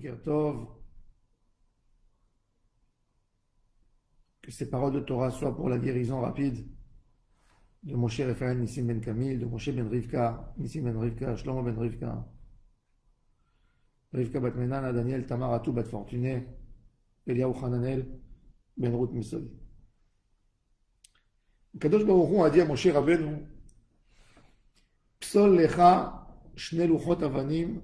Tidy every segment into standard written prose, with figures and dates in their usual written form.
Boker Tov. Que ces paroles de Torah soient pour la guérison rapide de Moshe Raphaël Nissim Ben Kamil, de Moshe Ben Rivka, Nissim Ben Rivka, Shlomo Ben Rivka, Rivka Bat Menana, Daniel Tamar Atou Bat Fortuné, Eliyahu Hananel Ben Ruth Misoli. Kadosh Baruch Hu a dit à Moshe Rabbeinu, Psol lecha shne luchot avanim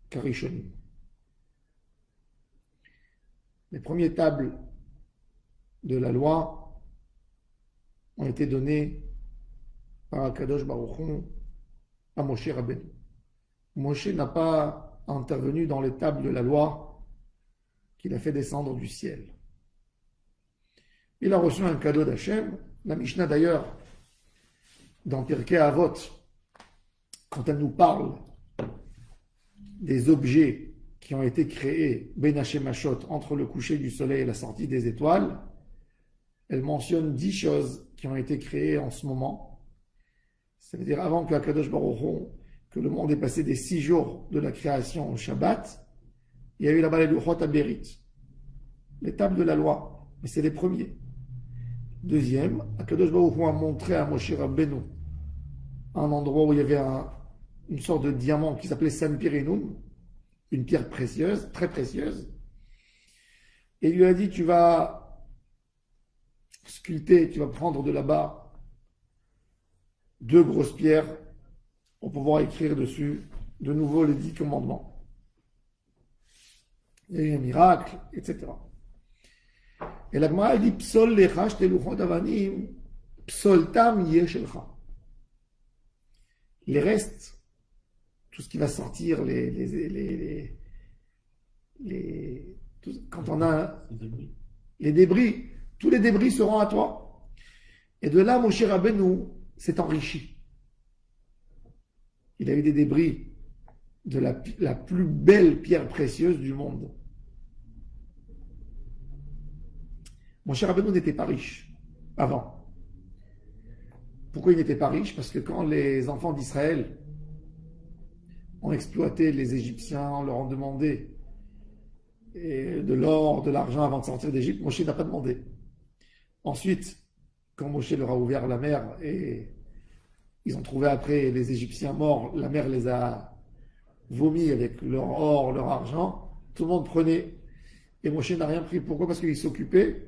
karishonim. Les premières tables de la loi ont été données par Kadosh Baruch Hu à Moshe Rabbeinu. Moshe n'a pas intervenu dans les tables de la loi qu'il a fait descendre du ciel. Il a reçu un cadeau d'Hachem. La Mishnah d'ailleurs, dans Pirkei Avot, quand elle nous parle des objets qui ont été créés Ben Hashemashot entre le coucher du soleil et la sortie des étoiles, elle mentionne 10 choses qui ont été créées en ce moment. C'est-à-dire avant que Akadosh Baruch Hu, que le monde ait passé des 6 jours de la création au Shabbat, il y a eu là-bas les Luchot Aberit, les tables de la loi, mais c'est les premiers. Deuxième, Akadosh Baruch Hu a montré à Moshe Rabbeinu un endroit où il y avait une sorte de diamant qui s'appelait Sanpirinum, une pierre précieuse, très précieuse, et il lui a dit, tu vas sculpter, tu vas prendre de là-bas 2 grosses pierres pour pouvoir écrire dessus de nouveau les 10 commandements. Il y a eu un miracle, etc. Et la Gemara dit Psol lecha shte luchot avanim, psoltam yeh shelcha. Les restes, tout ce qui va sortir, quand on a les débris, tous les débris seront à toi. Et de là, Moshe Rabbeinu s'est enrichi. Il a eu des débris de la plus belle pierre précieuse du monde. Moshe Rabbeinu n'était pas riche avant. Pourquoi il n'était pas riche? Parce que quand les enfants d'Israël ont exploité les Égyptiens, on leur a demandé de l'or, de l'argent avant de sortir d'Égypte, Moshe n'a pas demandé. Ensuite, quand Moshe leur a ouvert la mer et ils ont trouvé après les Égyptiens morts, la mer les a vomis avec leur or, leur argent, tout le monde prenait. Et Moshe n'a rien pris. Pourquoi? Parce qu'il s'occupait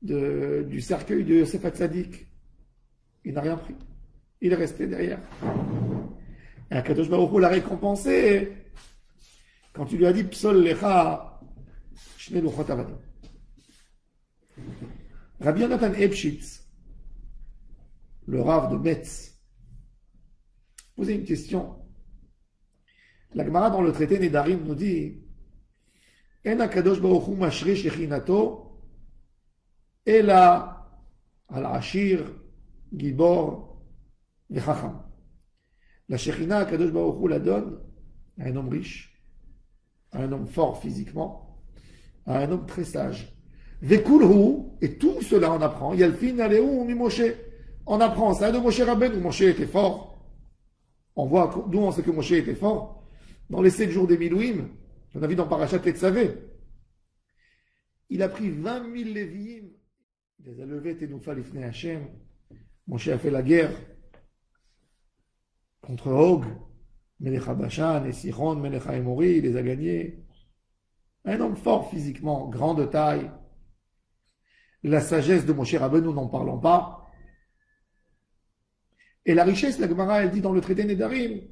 du cercueil de Yosef Hatzadik. Il n'a rien pris. Il est resté derrière. Et Akadosh Baruch Hu l'a récompensé quand il lui a dit Psol lecha shne luchot avanim. Rabbi Yonatan Epshitz, le Rav de Metz, posait une question. La Gemara dans le traité Nedarim nous dit En Akadosh Baruch Hu mashri shechinato ela al ashir gibor vechacham. La Shechina, Akadosh Baruch Hu la donne à un homme riche, à un homme fort physiquement, à un homme très sage. Vekulhu, et tout cela on apprend. Yalfin aleu mi Moshe. On apprend ça de Moshe Rabbeinu. Moshe était fort. On voit d'où on sait que Moshe était fort. Dans les 7 jours des Milouim, on a vu dans Parashat Tetzavé, il a pris 20 000 Lévi'im. Il les a levés, Tenoufa Lifnei Hashem. Moshe a fait la guerre contre Og, Melech HaBashan et Sichon, Melech HaEmori, il les a gagnés. Un homme fort physiquement, grand de taille. La sagesse de Moshe Rabbeinu, n'en parlons pas. Et la richesse, la Gemara, elle dit dans le traité Nedarim,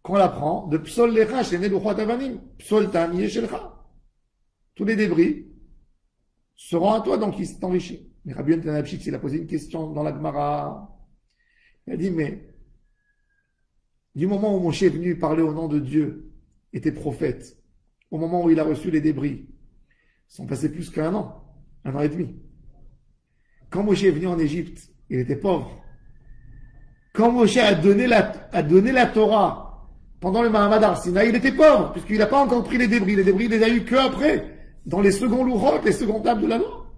qu'on l'apprend, de Psol lecha shene luchot avanim, Psol tam yeh shelcha. Tous les débris seront à toi, donc il s'est enrichi. Mais Rabbi Yonatan Epshitz, il a posé une question dans la Gemara. Il a dit, mais du moment où Moshe est venu parler au nom de Dieu, était prophète, au moment où il a reçu les débris, ils sont passés plus qu'1 an, 1 an et demi. Quand Moshe est venu en Égypte, il était pauvre. Quand Moshe a donné la Torah pendant le Mahamad Har Sinaï, il était pauvre, puisqu'il n'a pas encore pris les débris. Les débris, il les a eu que après, dans les seconds louchot, les secondes tables de la loi.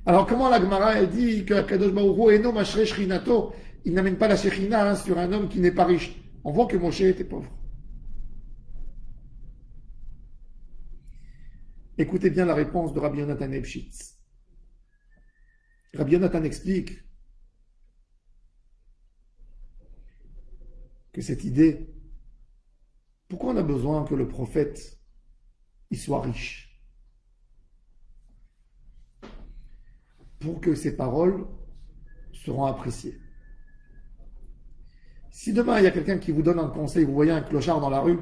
Alors comment la Gemara elle dit que Kadosh Baruch Hu eno mashre shrinato, il n'amène pas la Shekhinah sur un homme qui n'est pas riche. On voit que Moshe était pauvre. Écoutez bien la réponse de Rabbi Yonatan Epshitz. Rabbi Yonatan explique que cette idée, pourquoi on a besoin que le prophète il soit riche? Pour que ses paroles seront appréciées. Si demain il y a quelqu'un qui vous donne un conseil, vous voyez un clochard dans la rue,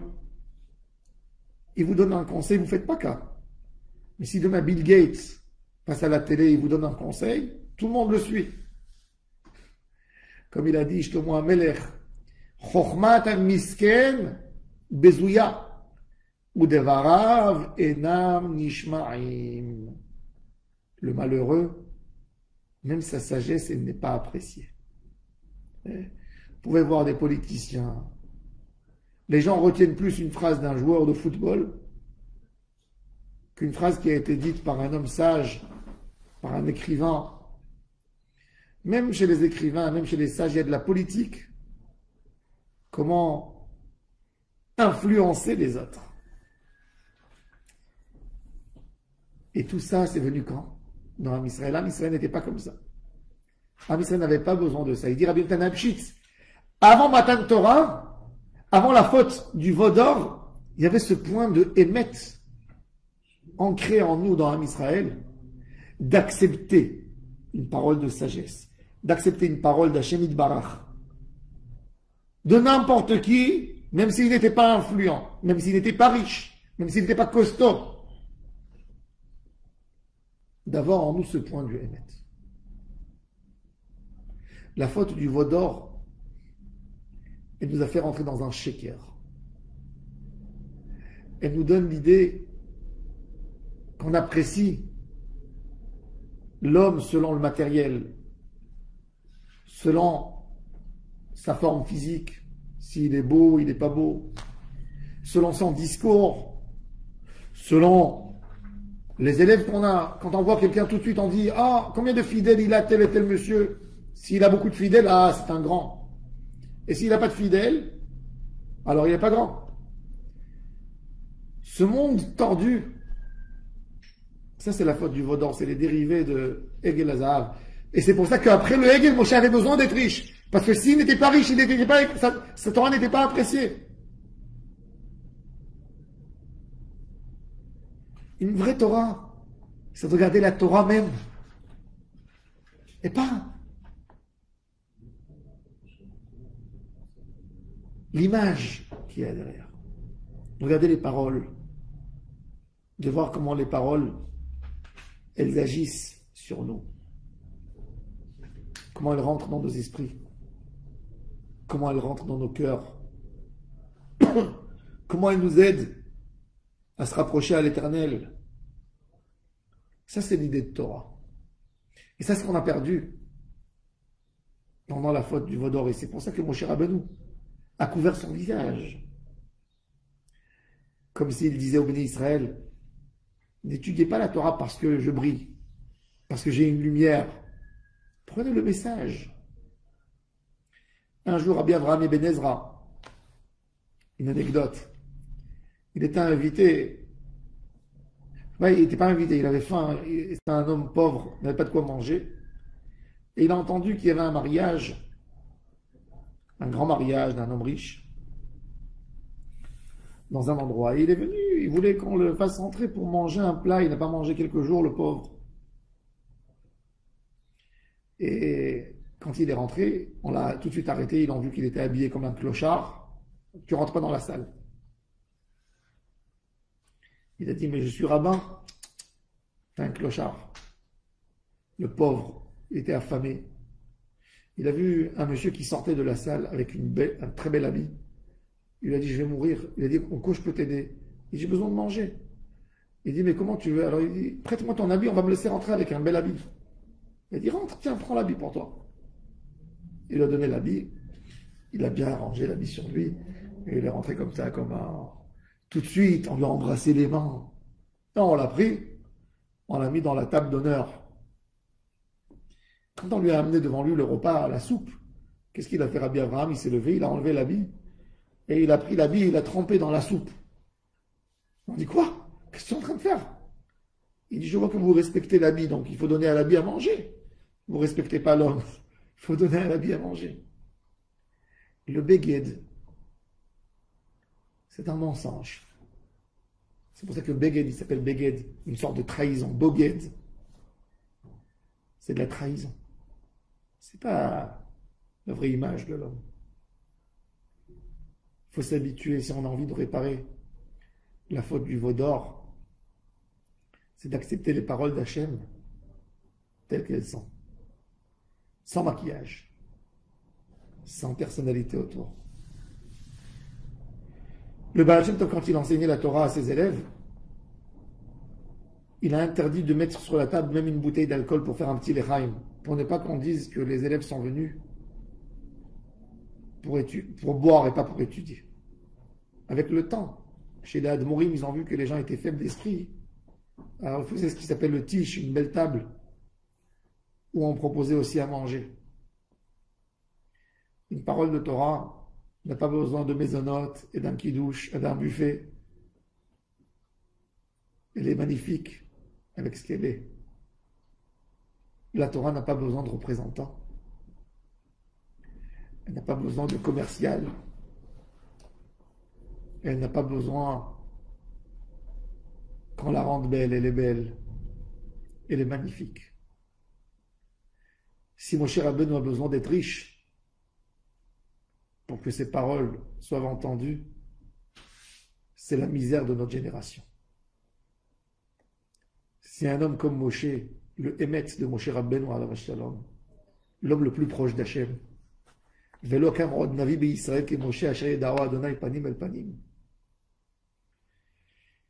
il vous donne un conseil, vous ne faites pas cas. Mais si demain Bill Gates passe à la télé et vous donne un conseil, tout le monde le suit. Comme il a dit Shlomo HaMelech, Chochmat misken bezouya, udevarav enam nishma'im. Le malheureux, même sa sagesse, elle n'est pas appréciée. Vous pouvez voir des politiciens. Les gens retiennent plus une phrase d'un joueur de football qu'une phrase qui a été dite par un homme sage, par un écrivain. Même chez les écrivains, même chez les sages, il y a de la politique. Comment influencer les autres. Et tout ça, c'est venu quand? Dans Am Israël. Am Israël n'était pas comme ça. Am Israël n'avait pas besoin de ça. Il dit Rabbi Yonatan Epshitz, avant Matan Torah, avant la faute du veau d'or, il y avait ce point de émet ancré en nous dans Am Israël, d'accepter une parole de sagesse, d'accepter une parole d'Hashem Yitbarach, de n'importe qui, même s'il n'était pas influent, même s'il n'était pas riche, même s'il n'était pas costaud, d'avoir en nous ce point de émet. La faute du veau d'or, elle nous a fait rentrer dans un shaker. Elle nous donne l'idée qu'on apprécie l'homme selon le matériel, selon sa forme physique, s'il est beau, il n'est pas beau, selon son discours, selon les élèves qu'on a. Quand on voit quelqu'un tout de suite, on dit « Ah, combien de fidèles il a tel et tel monsieur ?» S'il a beaucoup de fidèles, ah, c'est un grand. Et s'il n'a pas de fidèles, alors il n'est pas grand. Ce monde tordu, ça c'est la faute du veau d'or, c'est les dérivés de Hegel Hazahav. Et c'est pour ça qu'après le Hegel, Moshe avait besoin d'être riche. Parce que s'il n'était pas riche, sa Torah n'était pas appréciée. Une vraie Torah, c'est de regarder la Torah même. Et pas l'image qu'il y a derrière. Regardez les paroles. De voir comment les paroles, elles agissent sur nous. Comment elles rentrent dans nos esprits. Comment elles rentrent dans nos cœurs. Comment elles nous aident à se rapprocher à l'Éternel. Ça, c'est l'idée de Torah. Et ça, c'est ce qu'on a perdu pendant la faute du veau d'or. Et c'est pour ça que Moshe Rabbeinu a couvert son visage. Comme s'il disait au béni Israël, n'étudiez pas la Torah parce que je brille, parce que j'ai une lumière. Prenez le message. Un jour, Rabbi Avraham Ibn Ezra, une anecdote, il était invité. Ouais, il n'était pas invité, il avait faim, c'était un homme pauvre, il n'avait pas de quoi manger. Et il a entendu qu'il y avait un mariage, un grand mariage d'un homme riche, dans un endroit. Et il est venu, il voulait qu'on le fasse rentrer pour manger un plat, il n'a pas mangé quelques jours, le pauvre. Et quand il est rentré, on l'a tout de suite arrêté, ils ont vu qu'il était habillé comme un clochard. Tu rentres pas dans la salle. Il a dit, mais je suis rabbin. T'es un clochard. Le pauvre, il était affamé. Il a vu un monsieur qui sortait de la salle avec un très bel habit. Il a dit, je vais mourir. Il a dit, quoi je peux t'aider? Il dit, j'ai besoin de manger. Il dit, mais comment tu veux? Alors il dit, prête-moi ton habit, on va me laisser rentrer avec un bel habit. Il a dit, rentre, tiens, prends l'habit pour toi. Il lui a donné l'habit. Il a bien arrangé l'habit sur lui. Et il est rentré comme ça, comme un... Tout de suite, on lui a embrassé les mains. Et on l'a pris, on l'a mis dans la table d'honneur. Quand on lui a amené devant lui le repas, la soupe, qu'est-ce qu'il a fait Rabbi Avraham? Il s'est levé, il a enlevé l'habit. Et il a pris l'habit et il l'a trempé dans la soupe. On dit, quoi? Qu'est-ce que tu es en train de faire? Il dit, je vois que vous respectez l'habit, donc il faut donner à l'habit à manger. Vous ne respectez pas l'homme, il faut donner à l'habit à manger. Le beged, c'est un mensonge. C'est pour ça que beged, il s'appelle beged, une sorte de trahison. Boged, c'est de la trahison. C'est pas la vraie image de l'homme. Il faut s'habituer, si on a envie de réparer la faute du veau d'or, c'est d'accepter les paroles d'Hachem telles qu'elles sont, sans maquillage, sans personnalité autour. Le Baal Shem Tov, quand il enseignait la Torah à ses élèves, il a interdit de mettre sur la table même une bouteille d'alcool pour faire un petit lechaim, pour ne pas qu'on dise que les élèves sont venus pour boire et pas pour étudier. Avec le temps, chez les Admorim, ils ont vu que les gens étaient faibles d'esprit. Alors, ils faisaient ce qui s'appelle le tish, une belle table, où on proposait aussi à manger. Une parole de Torah n'a pas besoin de maisonnote et d'un kidouche et d'un buffet. Elle est magnifique avec ce qu'elle est. La Torah n'a pas besoin de représentants. Elle n'a pas besoin de commercial. Elle n'a pas besoin qu'on la rende belle. Elle est belle. Elle est magnifique. Si Moshe Rabbeinu a besoin d'être riche pour que ses paroles soient entendues, c'est la misère de notre génération. Si un homme comme Moshe, le Emet de Moshe Rabbeinu, l'homme le plus proche d'Hachem, Velo Kamrod Navi Israël que Moshe Asher Dawa Adonai Panim El Panim.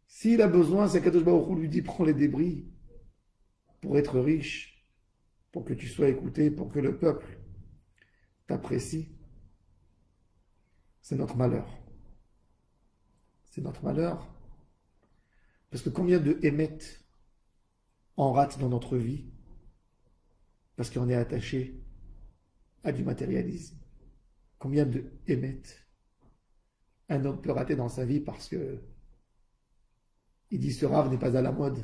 S'il a besoin, c'est qu'Akadosh Baruch Hu lui dit prends les débris pour être riche, pour que tu sois écouté, pour que le peuple t'apprécie. C'est notre malheur. C'est notre malheur. Parce que combien de Emet on rate dans notre vie parce qu'on est attaché à du matérialisme. Combien de Emet un homme peut rater dans sa vie parce que il dit ce rave n'est pas à la mode.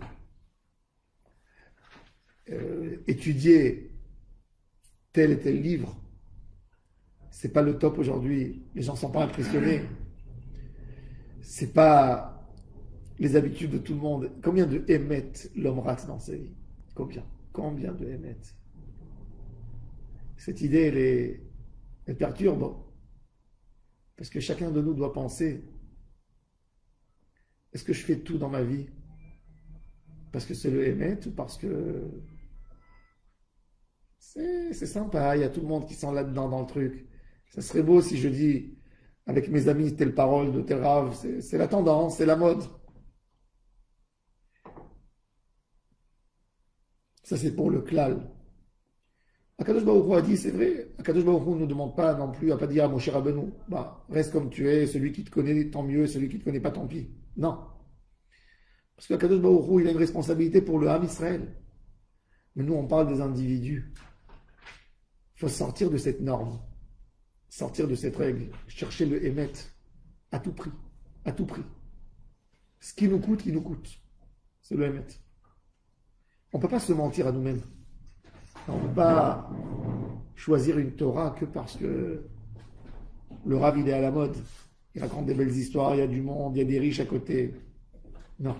Étudier tel et tel livre, c'est pas le top aujourd'hui. Les gens sont pas impressionnés. C'est pas les habitudes de tout le monde. Combien de Emet l'homme rate dans sa vie? Combien de Emet? Cette idée, elle perturbe. Parce que chacun de nous doit penser, est-ce que je fais tout dans ma vie parce que c'est le Emet ou parce que c'est sympa, il y a tout le monde qui sont là-dedans dans le truc. Ça serait beau si je dis avec mes amis telle parole de tel rave, c'est la tendance, c'est la mode. Ça, c'est pour le klal. Akadosh Baruch Hu a dit, c'est vrai, Akadosh Baruch Hu ne nous demande pas non plus à pas dire à Moshe Rabbeinu, reste comme tu es, celui qui te connaît, tant mieux, celui qui ne te connaît pas, tant pis. Non. Parce qu'Akadosh Baruch Hu, il a une responsabilité pour le Ham Israël. Mais nous, on parle des individus. Il faut sortir de cette norme, sortir de cette règle, chercher le Emet à tout prix, à tout prix. Ce qui nous coûte, c'est le Emet. On ne peut pas se mentir à nous-mêmes. On ne peut pas choisir une Torah que parce que le Rav il est à la mode. Il raconte des belles histoires, il y a du monde, il y a des riches à côté. Non.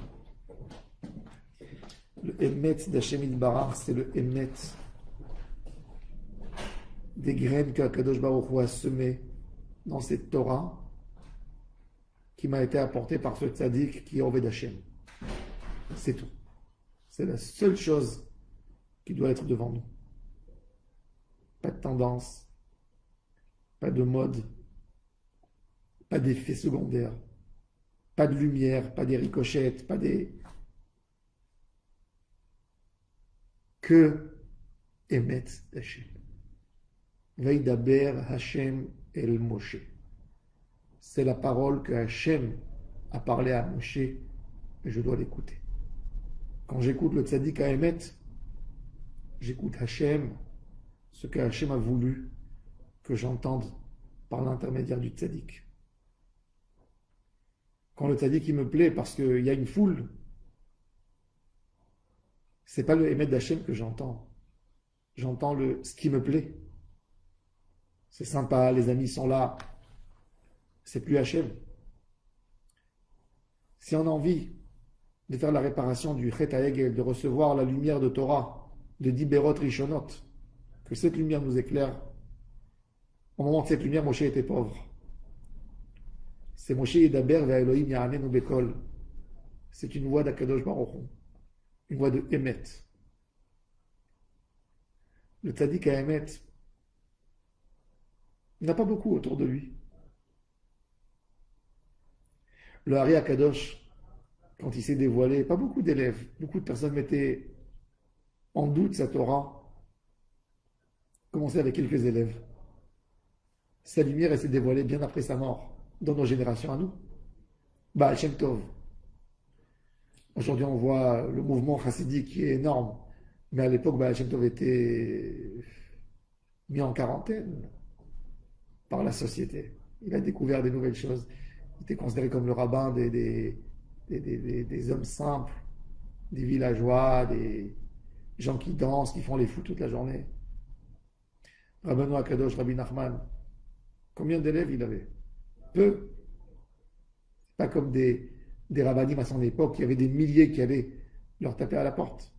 Le Emet d'Hachem Yitbarach, c'est le Emet des graines qu'Akadosh Baruch Hu a semées dans cette Torah qui m'a été apportée par ce tzaddik qui est Oved Hashem. C'est tout. C'est la seule chose qui doit être devant nous. Pas de tendance, pas de mode, pas d'effets secondaires, pas de lumière, pas des ricochettes, pas des... Que Emet Hashem. Veidaber Hashem el Moshe. C'est la parole que Hashem a parlé à Moshe et je dois l'écouter. Quand j'écoute le tzaddik à Emet, j'écoute Hashem, ce que Hashem a voulu que j'entende par l'intermédiaire du tzaddik. Quand le tzaddik il me plaît parce qu'il y a une foule, C'est pas le Emet d'Hachem que j'entends. J'entends ce qui me plaît. C'est sympa, les amis sont là. C'est plus Hachem. Si on a envie de faire la réparation du Chet HaEgel, de recevoir la lumière de Torah, de Diberot Rishonot, que cette lumière nous éclaire, au moment de cette lumière, Moshe était pauvre. C'est Moshe Yedaber vers Elohim Ya'anenu Bekol. C'est une voix d'Akadosh Baruch Hu, une voix de Emet. Le tzaddik à Emet, il n'a pas beaucoup autour de lui. Le Hari Akadosh, quand il s'est dévoilé, pas beaucoup d'élèves, beaucoup de personnes mettaient en doute sa Torah. Commençait avec quelques élèves. Sa lumière, elle s'est dévoilée bien après sa mort, dans nos générations à nous. Baal Shem Tov. Aujourd'hui, on voit le mouvement chassidique qui est énorme. Mais à l'époque, Baal Shem Tov était mis en quarantaine par la société. Il a découvert des nouvelles choses. Il était considéré comme le rabbin des hommes simples, des villageois, des gens qui dansent, qui font les fous toute la journée. Rabbeinu Akadosh, Rabbi Nachman, combien d'élèves il avait? Peu. Pas comme des rabbinim à son époque, il y avait des milliers qui allaient leur taper à la porte.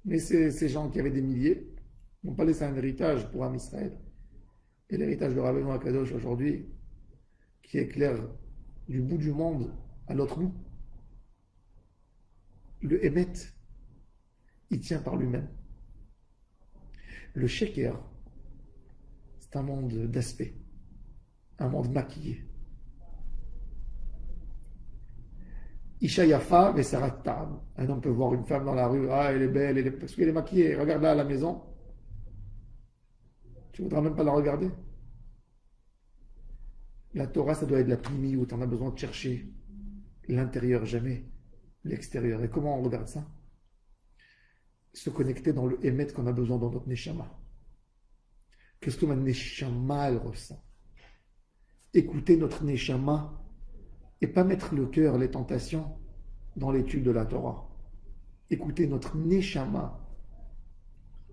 Mais ces gens qui avaient des milliers n'ont pas laissé un héritage pour Am Israël. Et l'héritage de Rabbeinu Akadosh aujourd'hui, qui éclaire du bout du monde à l'autre bout. Le Emet, il tient par lui-même. Le Sheker, c'est un monde d'aspect, un monde maquillé. Isha Yafa Vesarat Ta'am. Un homme peut voir une femme dans la rue, ah, elle est belle, parce qu'elle est maquillée, regarde-la à la maison. Tu ne voudras même pas la regarder. La Torah, ça doit être la pnimi où tu en as besoin de chercher l'intérieur, jamais l'extérieur. Et comment on regarde ça? Se connecter dans le Emet qu'on a besoin dans notre Neshama. Qu'est-ce que ma Neshama, elle ressent? Écouter notre Neshama et pas mettre le cœur, les tentations, dans l'étude de la Torah. Écouter notre Neshama.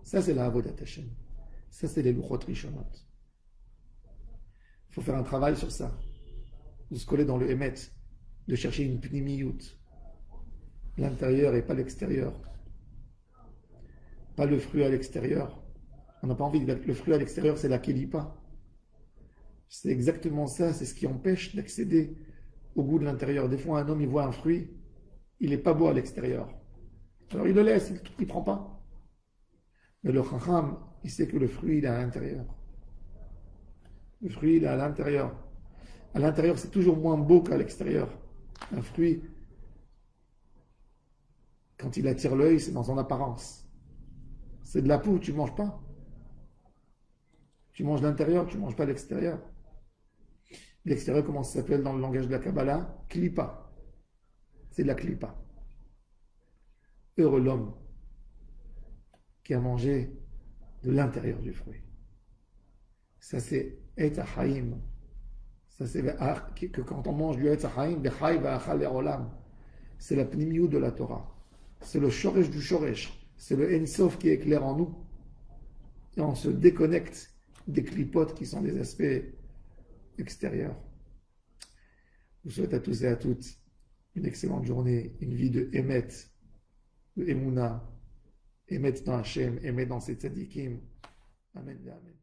Ça, c'est la Avodat Hashem. Ça, c'est les Luchot Rishonot. Il faut faire un travail sur ça. De se coller dans le Emet. De chercher une pnimiyut. L'intérieur et pas l'extérieur. Pas le fruit à l'extérieur. On n'a pas envie de... Le fruit à l'extérieur, c'est la kélipa. C'est exactement ça. C'est ce qui empêche d'accéder au goût de l'intérieur. Des fois, un homme, il voit un fruit, il n'est pas beau à l'extérieur. Alors il le laisse, il ne prend pas. Mais le chacham, il sait que le fruit, il est à l'intérieur. Le fruit, il est à l'intérieur. À l'intérieur, c'est toujours moins beau qu'à l'extérieur. Un fruit, quand il attire l'œil, c'est dans son apparence. C'est de la peau, tu ne manges pas. Tu manges l'intérieur, tu ne manges pas l'extérieur. L'extérieur, comment ça s'appelle dans le langage de la Kabbalah? Klipa. C'est de la klipa. Heureux l'homme qui a mangé de l'intérieur du fruit. Ça, c'est Et Haïm. Ça, c'est que quand on mange du Et Haïm, c'est la pnimiou de la Torah. C'est le shoresh du shoresh. C'est le Ensof qui éclaire en nous. Et on se déconnecte des clipotes qui sont des aspects extérieurs. Je vous souhaite à tous et à toutes une excellente journée, une vie de Emet, de Emouna, Emet dans Hachem, Emet dans ses tzadikim. Amen, amen.